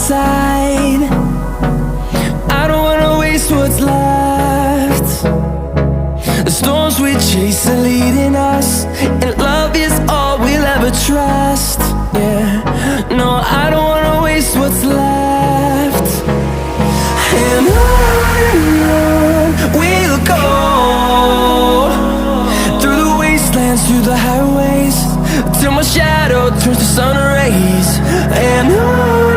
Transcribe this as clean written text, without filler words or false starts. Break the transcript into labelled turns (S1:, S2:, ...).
S1: side. I don't wanna waste what's left. The storms we chase are leading us, and love is all we'll ever trust. Yeah, no, I don't wanna waste what's left. And on we'll go, through the wastelands, through the highways, till my shadow turns to sun rays. And on